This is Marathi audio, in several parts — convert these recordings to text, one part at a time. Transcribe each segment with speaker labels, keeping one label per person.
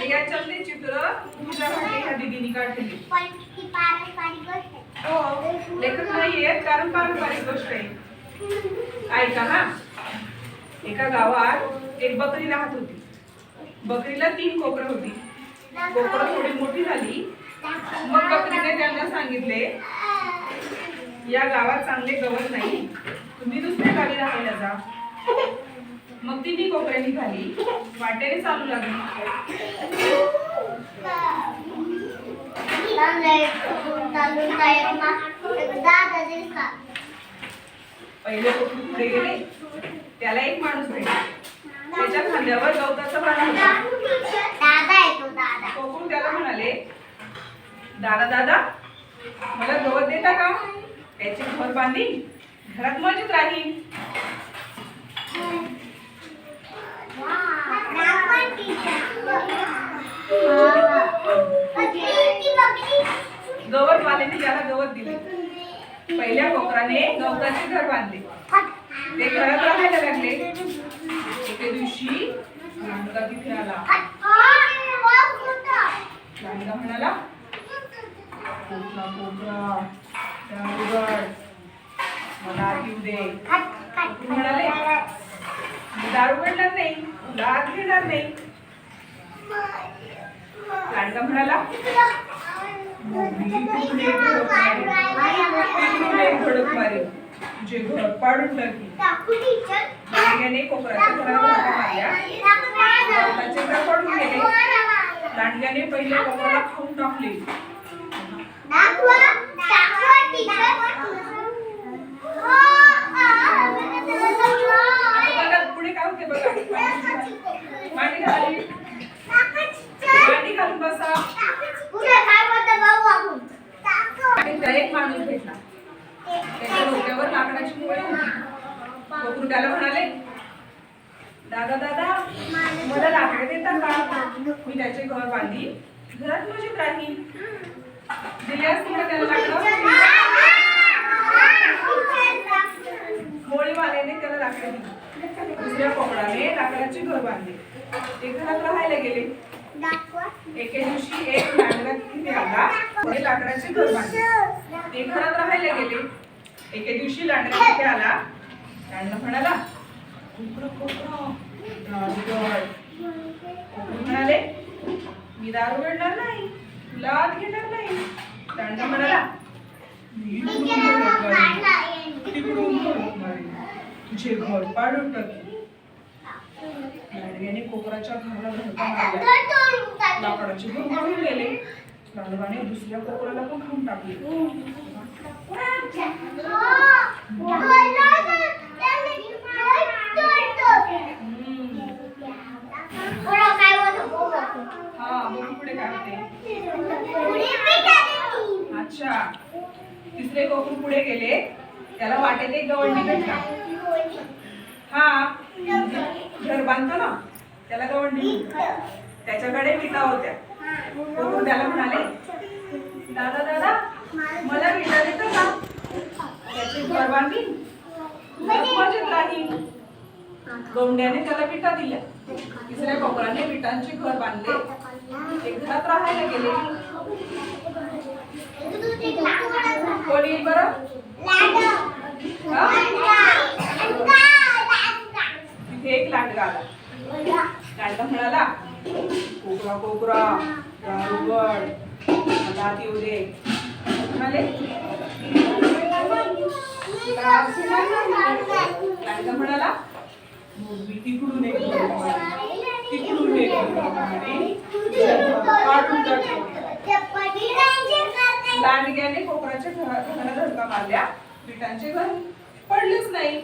Speaker 1: आणि याच्यातले चित्र तुझ्यासाठी ह्या दीदीने काढलेली. हो, लेखक नाहीये कारण पारंपरिक गोष्ट आहे. ऐका हा. एका गावात एक बकरी राहत होती. बकरीला 3 कोकरं होती. कोकरं थोडी मोठी झाली. मग बकरीने त्यांना सांगितले, या गावात चांगले गवत नाही, तुम्ही दुसऱ्या गावी राहायला जा. मग तिन्ही कोकरे निघाली, वाटेने चालू लागली. पहिले कोकरू पुढे गेले, त्याला एक माणूस भेटला. त्याच्या खांद्यावर गवताचा पाला होता. कोकरू त्याला म्हणाले, दादा दादा, मला गवत देता का? त्याचे घर बांधीन, घरात मजेत राहीन. गवत वाल्याने त्याला गवत दिले. पहिल्या कोकराने गवताचे घर बांधले. ते घरात राहायला लागले. एके दिवशी लांडगा तिथे आला. लांडगा म्हणाला, कोकरा कोकरा दार उघड, मला आत येऊ दे. कोकरू म्हणाले, मी दार उघडणार नाही, तुला आत घेणार नाही. लांडगा म्हणाला, धडक मारे, तुझे घर पाडून टाकी. लांडग्याने कोकराच्या घराला धक्का मारल्या. गवताचे घर पडून गेले. लांडग्याने पहिल्या कोकराला खाऊन टाकले. पुढे काय होते बघा. मांडी घाली, मांडी घालून बसा. एक माणूस भेटला. त्याच्या डोक्यावर लाकडाची मुळे होती. कोकरू त्याला म्हणाले, दादा दादा, मला लाकडे देता का? मी त्याचे घर बांधी, घरात मजेत राहीन. दिल्यास तुला त्याला लाकडं. मोळीवाल्याने त्याला लाकडे दिली. दुसऱ्या कोकराने लाकडाचे घर बांधले. ते घरात राहायला गेले. एके दिवशी एक लांडगा तिथे आला. त्याने लाकडाचे घर बांधले. ते घरात राहायला गेले. एके दिवशी लांडगा तिथे आला. लांडगा म्हणाला, कोकरा कोकरा दार उघड. कोकरू म्हणाले, मी दार उघडणार नाही, तुला आत घेणार नाही. लांडगा म्हणाला, मी तिकडून धडक मारेन, तुझे घर पाडून टाकेन. लांडग्याने कोकराच्या घराला धडका मारला. लाकडाचे घर पडून गेले. लांडगाने दुसऱ्या कोकराला पण खाऊन टाकले. पुढे काय होते. अच्छा, तिसरे कोकरू पुढे गेले. त्याला वाटेत एक गवंडी भेटला. हा, घर बांधतो ना, त्याला गवंडी. त्याच्याकडे विटा होत्या. कोकरू त्याला म्हणाले, दादा दादा, मला विटा देतो का? त्याचे घर बांधीन, मजेत राहीन. गवंड्याने त्याला विटा दिल्या. तिसऱ्या कोकराने विटांचे घर बांधले. ते घरात राहायला गेले. कोण येईल बरं? तिथे एक लांडगा आला. लांडगा म्हणाला, कोकरा कोकरा दार उघड, मला आत येऊ दे. म्हणाले, लांडगा म्हणाला, मी तिकडून एक तिकडून एक काढून टाकले. लांडग्याने कोकराच्या घराला धडका मारल्या. विटांचे घर पडलेच नाही.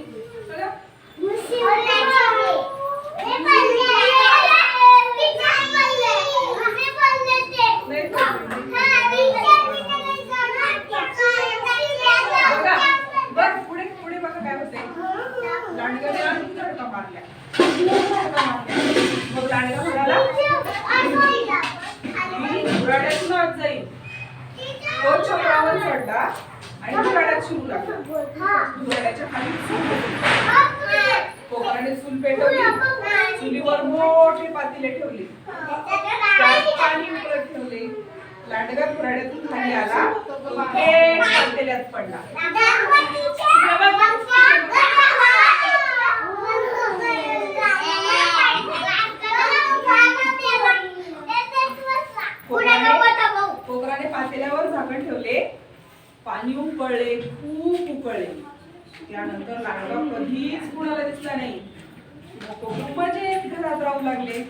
Speaker 1: पुढे पुढे बघा काय होते. लांडग्याने अजून धडका मारल्या. मग लांडगा म्हणाला, मी घोराड्यातून आत जाईल. तो चक्रावर चढला आणि घोराड्यात शिरू लागला. घोराड्याच्या खाली चूल होती. कोकराने चूल पेटवली. चुलीवर मोठी पातेले ठेवली. त्यात पाणी उकळत ठेवले. लांडगा कुऱ्हाडीतून खाली आला, तो थेट पातेल्यात पडला. कोकराने पातेल्यावर झाकण ठेवले. पाणी उकळले, खूप उकळले. त्यानंतर लांडगा कधीच कुणाला दिसला नाही. कोकरू मजेत घरात राहू लागले.